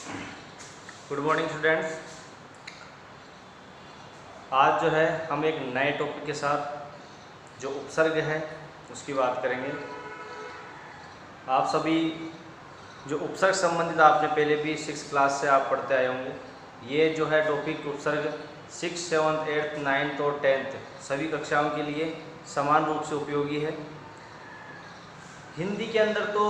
Good morning students. आज जो है हम एक नए टॉपिक के साथ जो उपसर्ग है उसकी बात करेंगे। आप सभी जो उपसर्ग संबंधित आपने पहले भी 6th क्लास से आप पढ़ते आए होंगे। ये जो है टॉपिक उपसर्ग 6th, 7th, 8th, 9th और 10th सभी कक्षाओं के लिए समान रूप से उपयोगी है। हिंदी के अंदर तो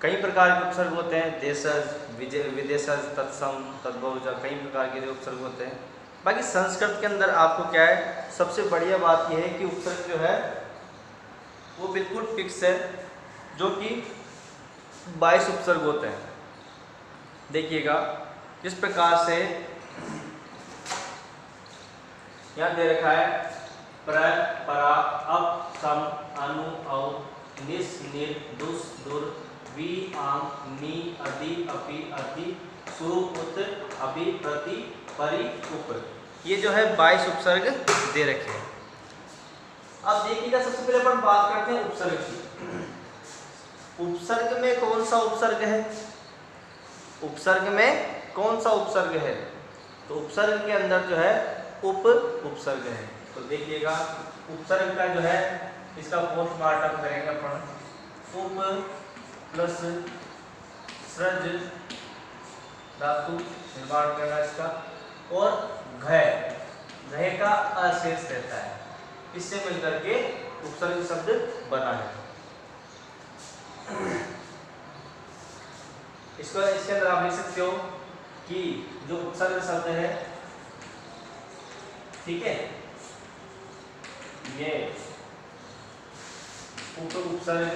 कई प्रकार के उपसर्ग होते हैं, देशज, विदेशज, तत्सम, तद्भवज, कई प्रकार के जो उपसर्ग होते हैं। बाकी संस्कृत के अंदर आपको क्या है, सबसे बढ़िया बात यह है कि उपसर्ग जो है वो बिल्कुल फिक्स है, जो कि 22 उपसर्ग होते हैं। देखिएगा इस प्रकार से यहाँ दे रखा है प्र, परा, अप, सम, अनु, औ, निस, निर, दुस, दुर, वि, आम, नि, अधि, अपि, अति, सु, उत, अभि, प्रति, परि, उप। ये जो है 22 उपसर्ग दे रखे हैं। अब देखिएगा सबसे पहले अपन बात करते हैं उपसर्ग की। उपसर्ग में कौन सा उपसर्ग है? उपसर्ग में कौन सा उपसर्ग है? तो उपसर्ग के अंदर जो है उप उपसर्ग है। तो देखिएगा उपसर्ग का जो है इसका पोस्टमार्टम करेंगे अपन। उप प्लस सृज धातु निर्माण करना इसका, और घय का अशेष रहता है, इससे मिलकर के उपसर्ग शब्द बना है। इसके अंदर आप लिख सकते हो कि जो उपसर्ग शब्द है, ठीक है, ये उपसर्ग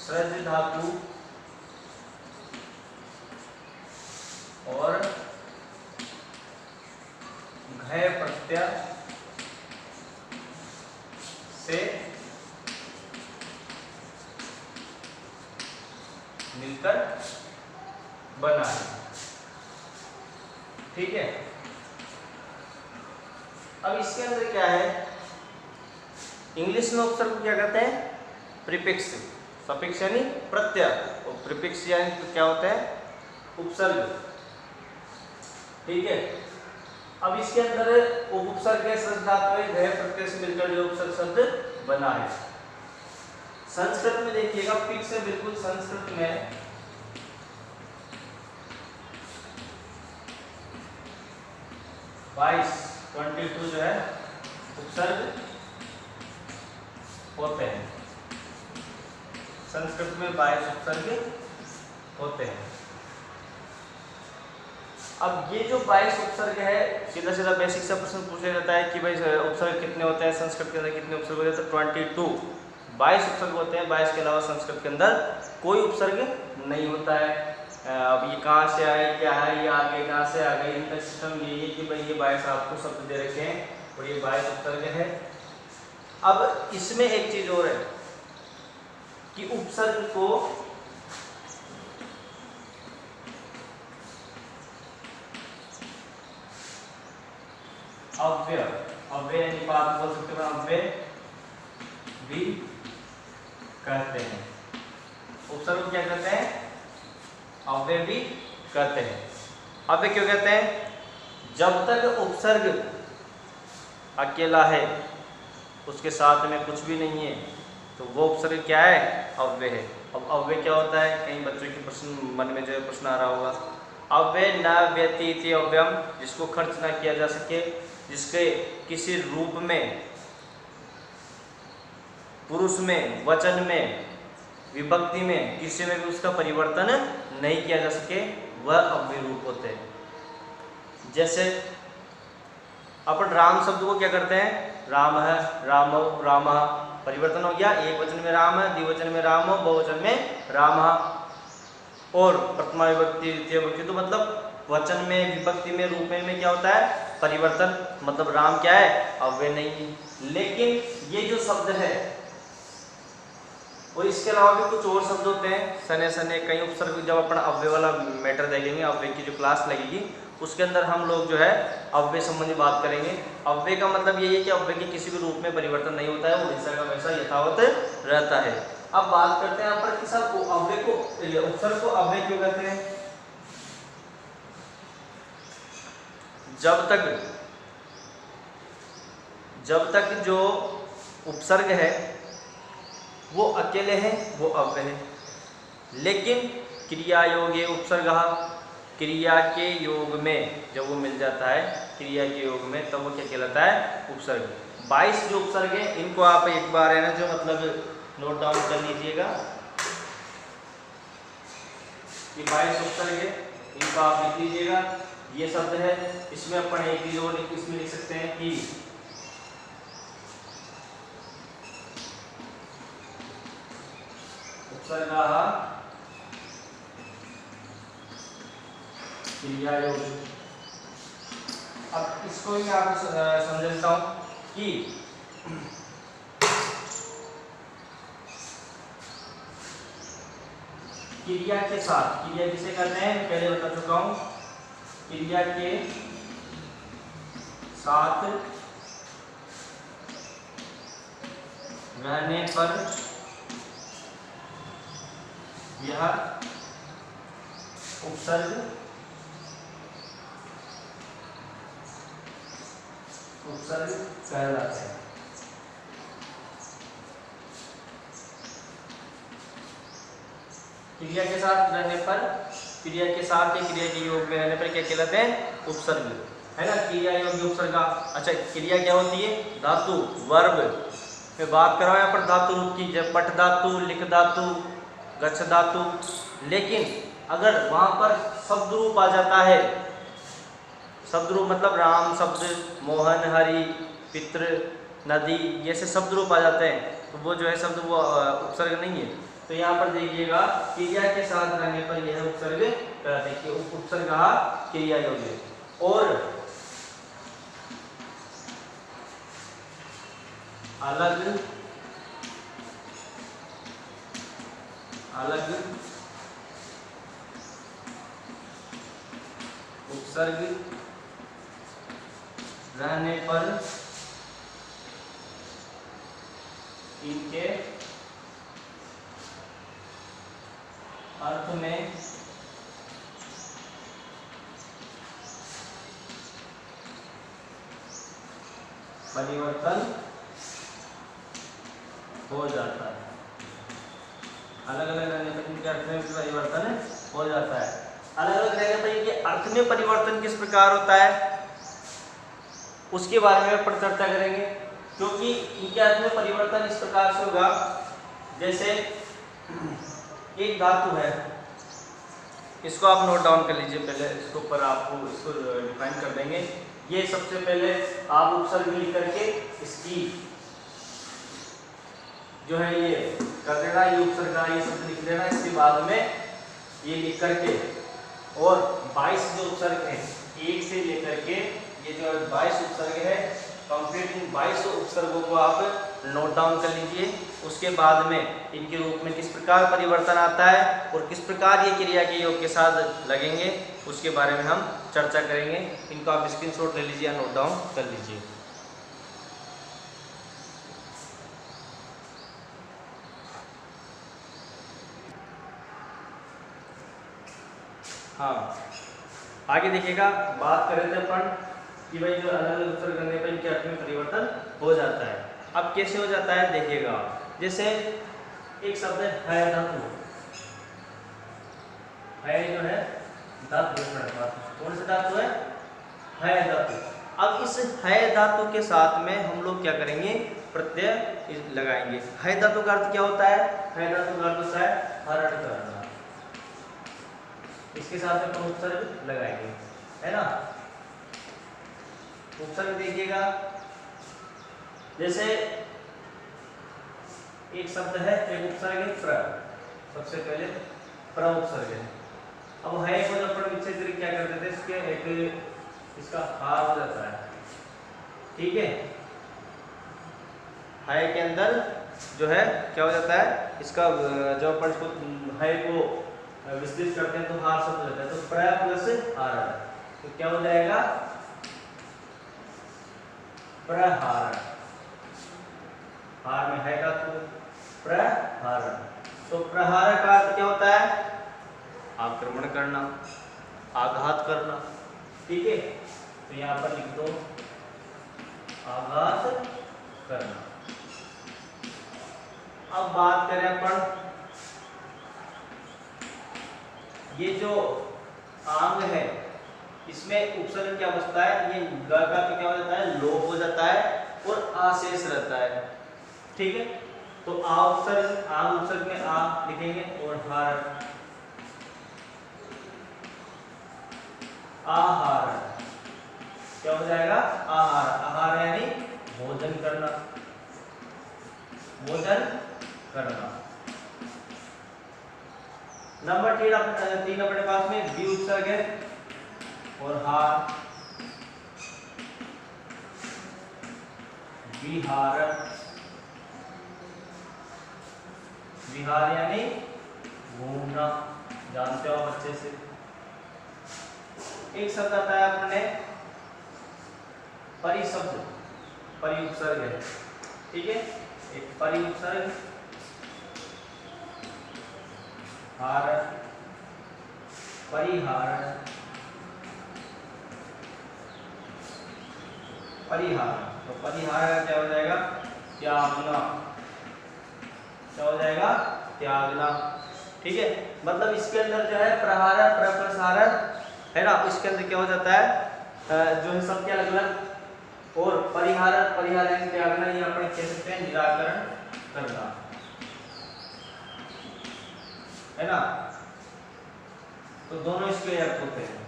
सृज धातु और घय प्रत्यय से मिलकर बना है, ठीक है। अब इसके अंदर क्या है, इंग्लिश में उपसर्ग को क्या कहते हैं? प्रीफिक्स, सफिक्स यानी प्रत्यय, और प्रीफिक्स यानी तो क्या होता है? उपसर्ग, ठीक है। अब इसके अंदर उपसर्ग है सृज धातु है, घय प्रत्यय से मिलकर जो उपसर्ग शब्द बना है। संस्कृत में देखिएगा फिक्स है बिल्कुल। संस्कृत में 22 जो है उपसर्ग होते हैं। संस्कृत में 22 उपसर्ग होते हैं। अब ये जो 22 उपसर्ग है, सीधा सीधा बेसिक सा प्रश्न पूछा जाता है कि भाई उपसर्ग कितने होते हैं, संस्कृत के अंदर कितने उपसर्ग होते हैं? तो 22 उपसर्ग होते हैं। 22 के अलावा संस्कृत के अंदर कोई उपसर्ग नहीं होता है। अब ये कहाँ से आए, क्या है, ये आगे कहाँ से आ गए, इनका सिस्टम यही है कि भाई ये 22 आपको शब्द दे रखे हैं और ये 22 उपसर्ग है। अब इसमें एक चीज और है कि उपसर्ग को अव्यय निपात बोल सकते हैं, अव्यय भी कहते हैं। उपसर्ग क्या कहते हैं? अव्यय भी कहते हैं। अव्यय क्यों कहते हैं? जब तक उपसर्ग अकेला है, उसके साथ में कुछ भी नहीं है, तो वो उपसर्ग क्या है? अव्यय है। अब अव्यय क्या होता है? कई बच्चों के प्रश्न मन में जो है प्रश्न आ रहा होगा। अव्यय न व्यतीत अव्ययम, जिसको खर्च ना किया जा सके, जिसके किसी रूप में, पुरुष में, वचन में, विभक्ति में, किसी में भी उसका परिवर्तन नहीं किया जा सके, वह अव्यय रूप होते हैं। जैसे अपन राम शब्द को क्या करते हैं? राम है, रामो, रामः, परिवर्तन हो गया। एक वचन में राम है, द्विवचन में रामो, बहुवचन में रामः, और प्रथमा विभक्ति, द्वितीय विभक्ति, तो मतलब वचन में, विभक्ति में, रूप में क्या होता है? परिवर्तन। मतलब राम क्या है? अव्यय नहीं है। लेकिन ये जो शब्द है, और इसके अलावा भी कुछ और शब्द होते हैं, सने सने, कई उपसर्ग। जब अपन अव्यय वाला मैटर देखेंगे, अव्यय की जो क्लास लगेगी, उसके अंदर हम लोग जो है अव्यय संबंधी बात करेंगे। अव्यय का मतलब यही है कि अव्यय के किसी भी रूप में परिवर्तन नहीं होता है, वो वैसा का वैसा यथावत रहता है। अब बात करते हैं यहाँ पर किस को अव्यय को उपसर्ग को अव्यय क्यों कहते हैं। जब तक जो उपसर्ग है वो अकेले है वो अव्यय है, लेकिन क्रिया योगे उपसर्ग, क्रिया के योग में जब वो मिल जाता है क्रिया के योग में तब वो क्या कहलाता है उपसर्ग। 22 जो उपसर्ग है इनको आप एक बार है ना जो मतलब नोट डाउन कर लीजिएगा कि 22 उपसर्ग है इनको आप लिख लीजिएगा। ये शब्द है इसमें अपन एक चीज और इसमें लिख सकते हैं कि उपसर्गाः क्रिया योग। अब इसको ही मैं आपको समझाता हूं कि क्रिया के साथ, क्रिया किसे कहते हैं पहले बता चुका हूं, क्रिया के साथ रहने पर यह उपसर्ग कहलाता है। क्रिया के साथ रहने पर, क्रिया के साथ या क्रिया के योग में रहने पर क्या कहलाते हैं उपसर्ग, है ना। क्रिया योग उपसर्ग। अच्छा क्रिया क्या होती है धातु वर्ब में बात कर रहा हूं यहाँ पर धातु रूप की, जब पठ धातु, लिख धातु, गच्छ धातु। लेकिन अगर वहां पर शब्द रूप आ जाता है, शब्द रूप मतलब राम शब्द, मोहन, हरि, पितृ, नदी, जैसे शब्द रूप आ जाते हैं तो वो जो है शब्द वो उपसर्ग नहीं है। तो यहाँ पर देखिएगा क्रिया के साथ रहने पर यह उपसर्ग कहते हैं कि उपसर्ग क्रिया योग्य। और अलग उपसर्ग रहने पर इनके अर्थ में परिवर्तन हो जाता है। अलग अलग रहने पर इनके अर्थ में परिवर्तन हो जाता है। अलग अलग रहने पर इनके अर्थ में परिवर्तन किस प्रकार होता है उसके बारे में अपन चर्चा करेंगे, क्योंकि इनके अर्थ में परिवर्तन इस प्रकार से होगा। जैसे एक धातु है, इसको आप नोट डाउन कर लीजिए, पहले इसके ऊपर आपको इसको डिफाइन कर देंगे। ये सबसे पहले आप उपसर्ग लिख करके इसकी जो है ये कर देना, ये उपसर्ग ये शब्द लिख देना। इसके बाद में ये लिख करके और 22 जो उपसर्ग है एक से लेकर के ये जो 22 उपसर्ग है कंप्लीट, इन 22 उपसर्गों को आप नोट डाउन कर लीजिए। उसके बाद में इनके रूप में किस प्रकार परिवर्तन आता है और किस प्रकार ये क्रिया के योग के साथ लगेंगे उसके बारे में हम चर्चा करेंगे। इनको आप स्क्रीनशॉट ले लीजिए या नोट डाउन कर लीजिए। हाँ आगे देखिएगा, बात कर रहे थे अपन कि भाई जो अलग अलग उपसर्ग करने पर इनके अर्थ में परिवर्तन हो जाता है। अब कैसे हो जाता है देखिएगा, जैसे एक शब्द है धातु, है जो है धातु, कौन सा धातु है धातु। अब इस है धातु के साथ में हम लोग क्या करेंगे प्रत्यय लगाएंगे। है धातु का अर्थ क्या होता है, है धातु का अर्थ होता है हरण करना। इसके साथ में उपसर्ग लगाएंगे, है ना। उपसर्ग देखिएगा, जैसे एक शब्द है, एक उपसर्ग है प्र, सबसे पहले प्र उपसर्ग है। अब है को जब अपन विच्छेद करके क्या करते थे, इसके एक इसका हार हो जाता है, ठीक है के अंदर जो है क्या हो जाता है, इसका जब अपन इसको है को विस्तृत करते हैं तो हार शब्द हो जाता है। तो प्र प्लस हार, तो क्या हो जाएगा प्रहार। हार में है धातु, प्रहरण। तो प्रहार का अर्थ क्या होता है? आक्रमण करना, आघात करना। ठीक है, तो यहां पर लिख दो आघात करना। अब बात करें अपन, ये जो आंग है इसमें उपसर्ग क्या बचता है? ये ग का तो क्या हो जाता है? लोप हो जाता है और आ शेष रहता है। ठीक है, तो आ उपसर्ग, आंग उपसर्ग में आ लिखेंगे और हार, आहार क्या हो जाएगा? आहार। आहार यानी भोजन करना, भोजन करना। नंबर 3 अपने पास में बी उपसर्ग है और हार, विहार। विहार यानी घूमना, जानते हो आप अच्छे से। एक शब्द आता है अपने परिशब्द, परि उपसर्ग है। ठीक है, एक परि उपसर्ग हार, परिहार, परिहार। तो परिहार क्या हो जाएगा? त्यागना। क्या हो जाएगा? त्यागना। ठीक है, मतलब इसके अंदर जो है प्रहार, प्रप्रसार है ना, इसके अंदर क्या हो जाता है जो है सब क्या अलग अलग। और परिहार, परिहार यानी त्यागना, ये अपने कह सकते हैं निराकरण करना, है ना। तो दोनों इसके अर्थ होते हैं।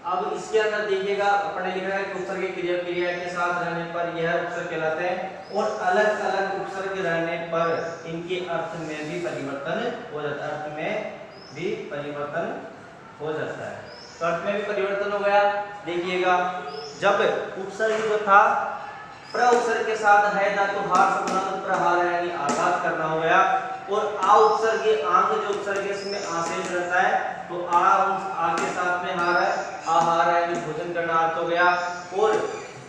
अब इसके अंदर देखिएगा अपने लिखा है कि उपसर्ग क्रिया क्रिया के साथ रहने पर यह उपसर्ग कहलाते हैं और अलग अलग उपसर्ग रहने पर इनके अर्थ में भी परिवर्तन हो जाता है। अर्थ में भी परिवर्तन हो जाता है। तो अर्थ में भी परिवर्तन हो गया। देखिएगा, जब उपसर्ग जो था प्र उपसर्ग के साथ है धातु हार से बना, तो प्रहार यानी आघात करना हो गया। और आ उपसर्ग आंग जो उपसर्ग है इसमें आशेष रहता है, तो आ के साथ में हार है, आहार यानी भोजन करना अर्थ हो गया। और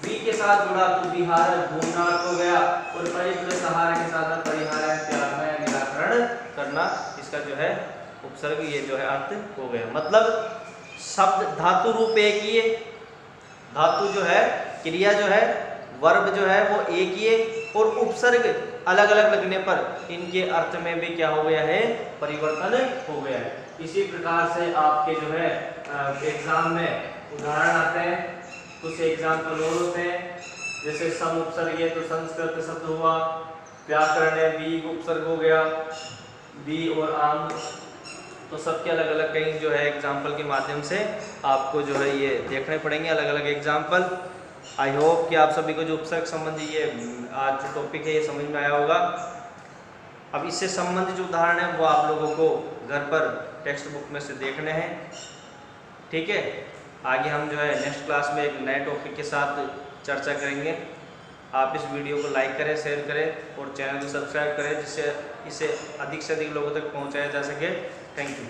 वी के साथ जुड़ा तो विहार घूमना अर्थ हो गया। और परि प्लस आहार के साथ परिहार है त्यागना या निराकरण करना, इसका जो है उपसर्ग ये जो है अर्थ हो गया। मतलब शब्द धातु रूप एक ही है, धातु जो है क्रिया जो है वर्ब जो है वो एक ही है, और उपसर्ग अलग अलग लगने पर इनके अर्थ में भी क्या हो गया है? परिवर्तन हो गया है। इसी प्रकार से आपके जो है एग्जाम में उदाहरण आते हैं, कुछ एग्जाम्पल और होते हैं, जैसे सम उपसर्ग है तो संस्कृत शब्द हुआ, व्याकरण है बी उपसर्ग हो गया, बी और आम, तो सबके अलग अलग कई जो है एग्जाम्पल के माध्यम से आपको जो है ये देखने पड़ेंगे अलग अलग एग्जाम्पल। आई होप कि आप सभी को जो उपसर्ग संबंधी ये आज जो टॉपिक है ये समझ में आया होगा। अब इससे संबंधित जो उदाहरण है वो आप लोगों को घर पर टेक्स्ट बुक में से देखने हैं। ठीक है, आगे हम जो है नेक्स्ट क्लास में एक नए टॉपिक के साथ चर्चा करेंगे। आप इस वीडियो को लाइक करें, शेयर करें और चैनल को सब्सक्राइब करें, जिससे इसे अधिक से अधिक लोगों तक पहुंचाया जा सके। Thank you.